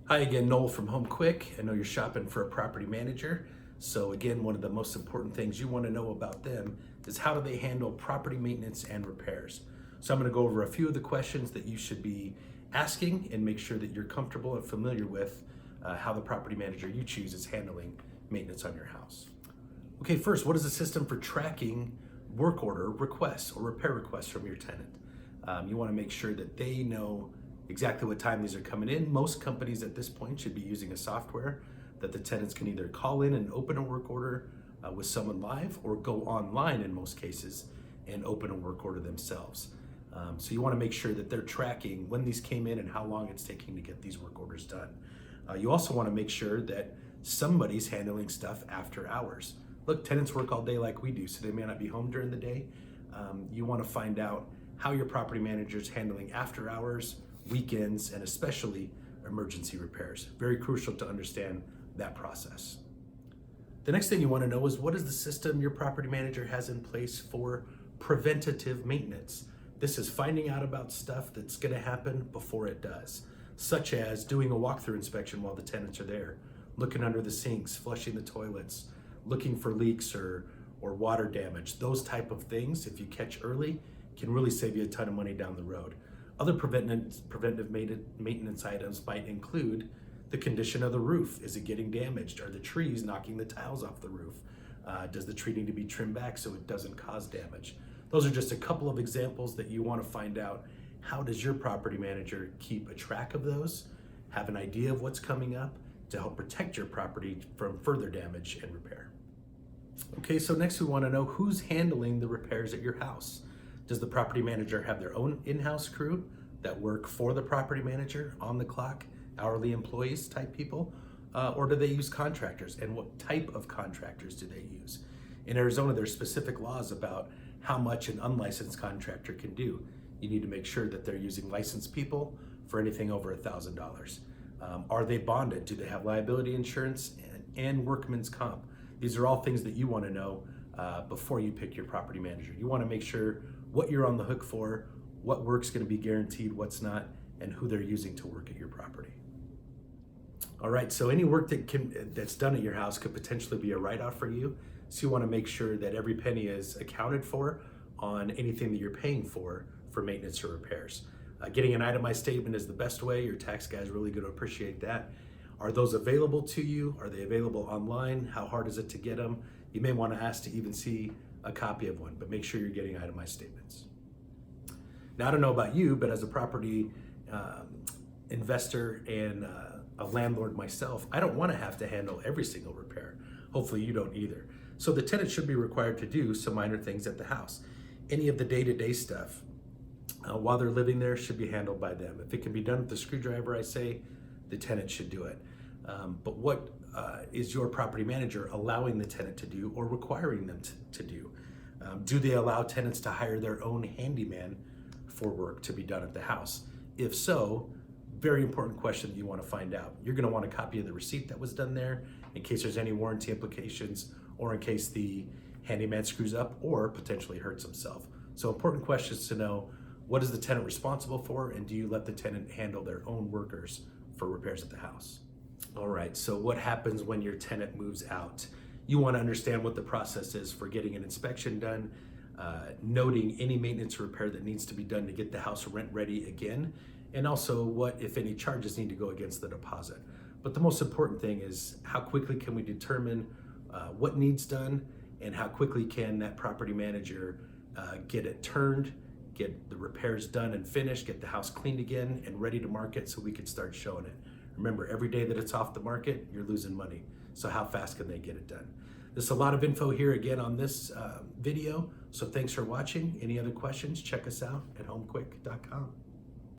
Hi again, Noel from Home Quick. I know you're shopping for a property manager. So again, one of the most important things you want to know about them is how do they handle property maintenance and repairs. So I'm going to go over a few of the questions that you should be asking and make sure that you're comfortable and familiar with how the property manager you choose is handling maintenance on your house. Okay, first, what is the system for tracking work order requests or repair requests from your tenant? You want to make sure that they know exactly what time these are coming in. Most companies at this point should be using a software that the tenants can either call in and open a work order with someone live or go online in most cases and open a work order themselves. So you want to make sure that they're tracking when these came in and how long it's taking to get these work orders done. You also want to make sure that somebody's handling stuff after hours. Look, tenants work all day like we do, so they may not be home during the day. You want to find out how your property manager is handling after hours, weekends, and especially emergency repairs. Very crucial to understand that process. The next thing you want to know is what is the system your property manager has in place for preventative maintenance. This is finding out about stuff that's going to happen before it does, such as doing a walkthrough inspection while the tenants are there, looking under the sinks, flushing the toilets, looking for leaks or water damage. Those type of things, if you catch early, can really save you a ton of money down the road. Other preventive maintenance items might include the condition of the roof. Is it getting damaged? Are the trees knocking the tiles off the roof? Does the tree need to be trimmed back so it doesn't cause damage? Those are just a couple of examples that you want to find out. How does your property manager keep a track of those, have an idea of what's coming up to help protect your property from further damage and repair? Okay, so next we want to know who's handling the repairs at your house. Does the property manager have their own in-house crew that work for the property manager, on the clock, hourly employees type people? Or do they use contractors, and what type of contractors do they use? In Arizona, there's specific laws about how much an unlicensed contractor can do. You need to make sure that they're using licensed people for anything over $1,000. Are they bonded? Do they have liability insurance and workman's comp? These are all things that you want to know before you pick your property manager. You want to make sure what you're on the hook for, what work's going to be guaranteed, what's not, and who they're using to work at your property. All right, so any work that's done at your house could potentially be a write-off for you. So you want to make sure that every penny is accounted for on anything that you're paying for maintenance or repairs. Getting an itemized statement is the best way. Your tax guy is really going to appreciate that. Are those available to you? Are they available online? How hard is it to get them? You may want to ask to even see a copy of one, but make sure you're getting itemized statements. Now, I don't know about you, but as a property investor and a landlord myself, I don't want to have to handle every single repair. Hopefully you don't either. So the tenant should be required to do some minor things at the house. Any of the day-to-day stuff while they're living there should be handled by them. If it can be done with the screwdriver, I say the tenant should do it. But what is your property manager allowing the tenant to do or requiring them to do? Do they allow tenants to hire their own handyman for work to be done at the house? If so, very important question that you want to find out. You're going to want a copy of the receipt that was done there in case there's any warranty implications or in case the handyman screws up or potentially hurts himself. So important questions to know: what is the tenant responsible for, and do you let the tenant handle their own workers for repairs at the house? All right, so what happens when your tenant moves out? You want to understand what the process is for getting an inspection done, noting any maintenance or repair that needs to be done to get the house rent ready again, and also what, if any, charges need to go against the deposit. But the most important thing is how quickly can we determine what needs done, and how quickly can that property manager get it turned, get the repairs done and finished, get the house cleaned again and ready to market so we can start showing it. Remember, every day that it's off the market, you're losing money. So how fast can they get it done? There's a lot of info here again on this video. So thanks for watching. Any other questions, check us out at homequick.com.